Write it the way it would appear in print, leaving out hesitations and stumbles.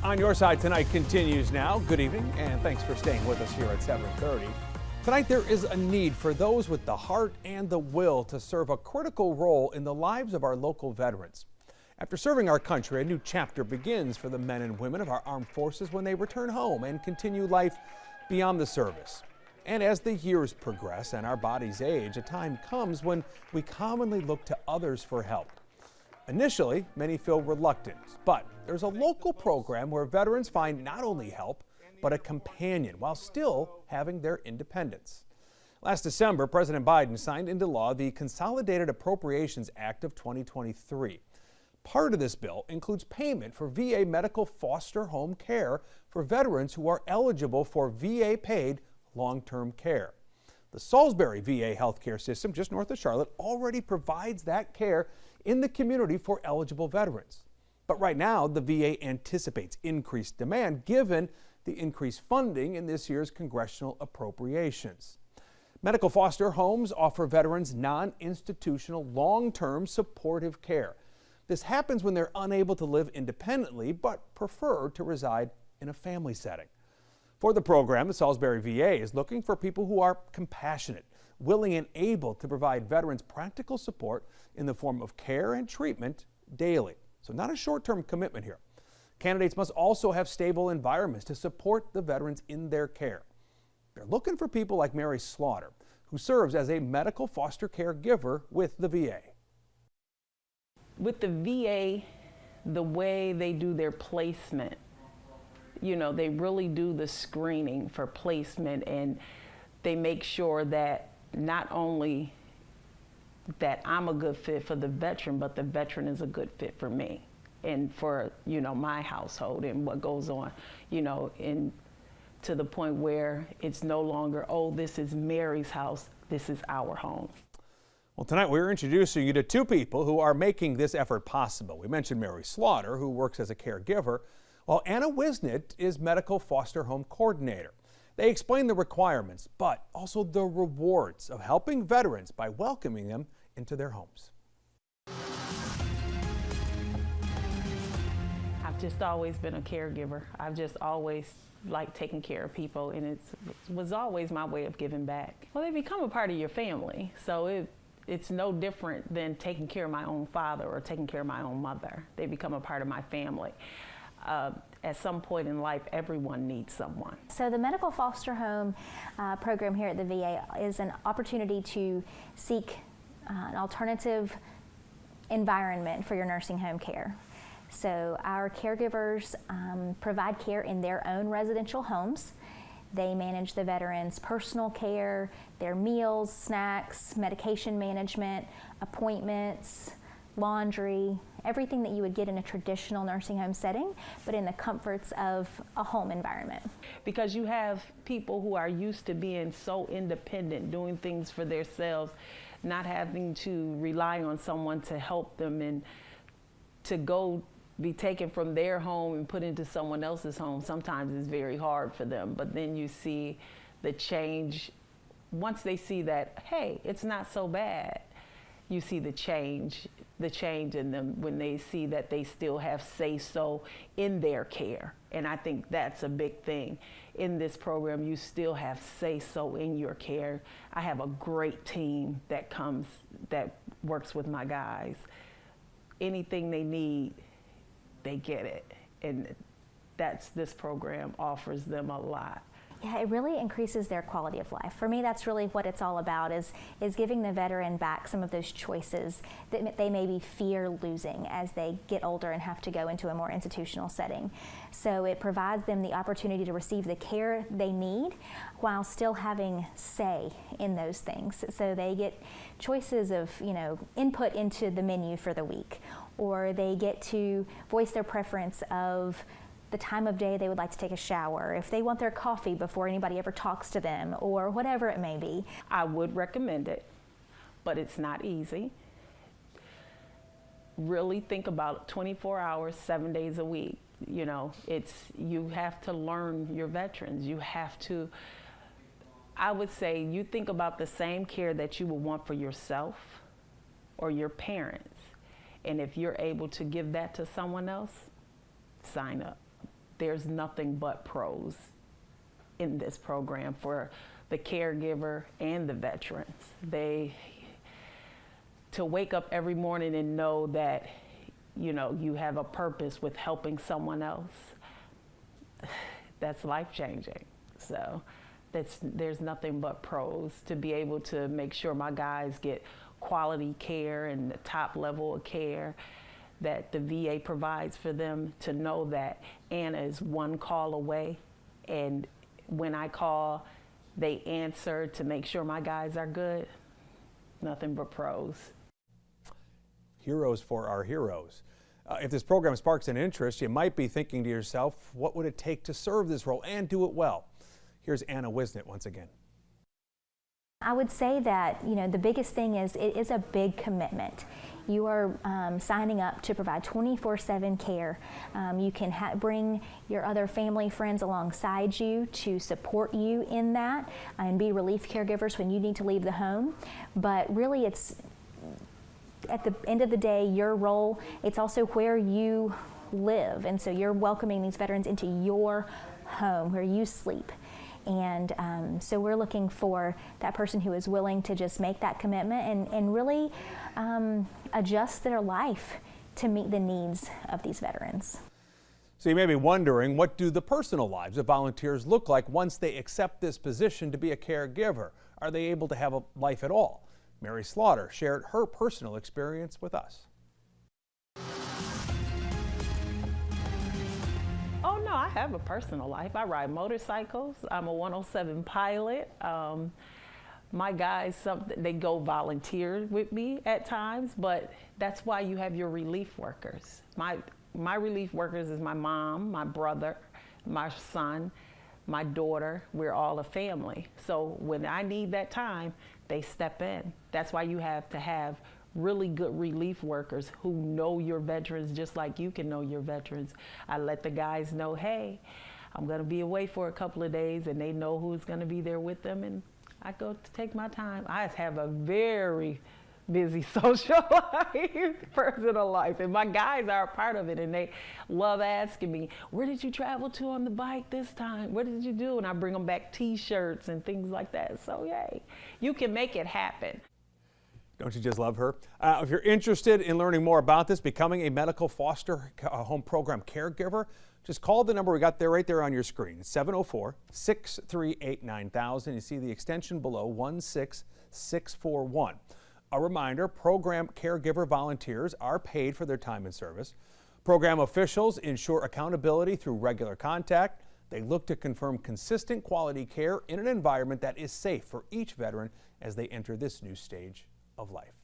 On Your Side Tonight continues now. Good evening, and thanks for staying with us here at 7:30. Tonight, there is a need for those with the heart and the will to serve a critical role in the lives of our local veterans. After serving our country, a new chapter begins for the men and women of our armed forces when they return home and continue life beyond the service. And as the years progress and our bodies age, a time comes when we commonly look to others for help. Initially, many feel reluctant, but there's a local program where veterans find not only help, but a companion while still having their independence. Last December, President Biden signed into law the Consolidated Appropriations Act of 2023. Part of this bill includes payment for VA medical foster home care for veterans who are eligible for VA-paid long-term care. The Salisbury VA healthcare system, just north of Charlotte, already provides that care in the community for eligible veterans. But right now, the VA anticipates increased demand given the increased funding in this year's congressional appropriations. Medical foster homes offer veterans non-institutional, long-term supportive care. This happens when they're unable to live independently but prefer to reside in a family setting. For the program, the Salisbury VA is looking for people who are compassionate, willing and able to provide veterans practical support in the form of care and treatment daily. So not a short-term commitment here. Candidates must also have stable environments to support the veterans in their care. They're looking for people like Mary Slaughter, who serves as a medical foster care giver with the VA. With the VA, the way they do their placement, they really do the screening for placement, and they make sure that not only that I'm a good fit for the veteran, but the veteran is a good fit for me and for, my household and what goes on, and to the point where it's no longer, oh, this is Mary's house, this is our home. Well, tonight we're introducing you to two people who are making this effort possible. We mentioned Mary Slaughter, who works as a caregiver, while Anna Wisnett is medical foster home coordinator. They explain the requirements, but also the rewards of helping veterans by welcoming them into their homes. I've just always been a caregiver. I've just always liked taking care of people, and it was always my way of giving back. Well, they become a part of your family, so it's no different than taking care of my own father or taking care of my own mother. They become a part of my family. At some point in life, everyone needs someone. So the medical foster home program here at the VA is an opportunity to seek an alternative environment for your nursing home care. So our caregivers provide care in their own residential homes. They manage the veterans' personal care, their meals, snacks, medication management, appointments, laundry, everything that you would get in a traditional nursing home setting, but in the comforts of a home environment. Because you have people who are used to being so independent, doing things for themselves, not having to rely on someone to help them, and to go be taken from their home and put into someone else's home sometimes is very hard for them. But then you see the change. Once they see that, hey, it's not so bad, you see the change in them when they see that they still have say-so in their care. And I think that's a big thing. In this program, you still have say-so in your care. I have a great team that works with my guys. Anything they need, they get it. And this program offers them a lot. Yeah, it really increases their quality of life. For me, that's really what it's all about, is giving the veteran back some of those choices that they maybe fear losing as they get older and have to go into a more institutional setting. So it provides them the opportunity to receive the care they need while still having say in those things. So they get choices of, input into the menu for the week, or they get to voice their preference of the time of day they would like to take a shower, if they want their coffee before anybody ever talks to them, or whatever it may be. I would recommend it, but it's not easy. Really think about 24 hours, 7 days a week. You have to learn your veterans. You have to, I would say, you think about the same care that you would want for yourself or your parents. And if you're able to give that to someone else, sign up. there's nothing but pros in this program for the caregiver and the veterans. To wake up every morning and know that, you know, you have a purpose with helping someone else, that's life-changing. So there's nothing but pros to be able to make sure my guys get quality care and the top level of care that the VA provides for them, to know that Anna is one call away, and when I call, they answer to make sure my guys are good. Nothing but pros. Heroes for our heroes. If this program sparks an interest, you might be thinking to yourself, what would it take to serve this role and do it well? Here's Anna Wisnett once again. I would say that, you know, the biggest thing is it is a big commitment. You are signing up to provide 24/7 care. You can bring your other family, friends alongside you to support you in that and be relief caregivers when you need to leave the home. But really, it's at the end of the day, your role, it's also where you live. And so you're welcoming these veterans into your home where you sleep. And so we're looking for that person who is willing to just make that commitment and really adjust their life to meet the needs of these veterans. So you may be wondering, what do the personal lives of volunteers look like once they accept this position to be a caregiver? Are they able to have a life at all? Mary Slaughter shared her personal experience with us. Oh no, I have a personal life. I ride motorcycles. I'm a 107 pilot. My guys, they go volunteer with me at times, but that's why you have your relief workers. My relief workers is my mom, my brother, my son, my daughter. We're all a family. So when I need that time, they step in. That's why you have to have really good relief workers who know your veterans just like you can know your veterans. I let the guys know, hey, I'm gonna be away for a couple of days, and they know who's gonna be there with them, and I go to take my time. I have a very busy social life, personal life, and my guys are a part of it, and they love asking me, where did you travel to on the bike this time? What did you do? And I bring them back t-shirts and things like that. So yay, you can make it happen. Don't you just love her? If you're interested in learning more about this, becoming a medical foster home program caregiver, just call the number we got there right there on your screen. It's 704-638-9000. You see the extension below, 16641. A reminder, program caregiver volunteers are paid for their time in service. Program officials ensure accountability through regular contact. They look to confirm consistent quality care in an environment that is safe for each veteran as they enter this new stage of life.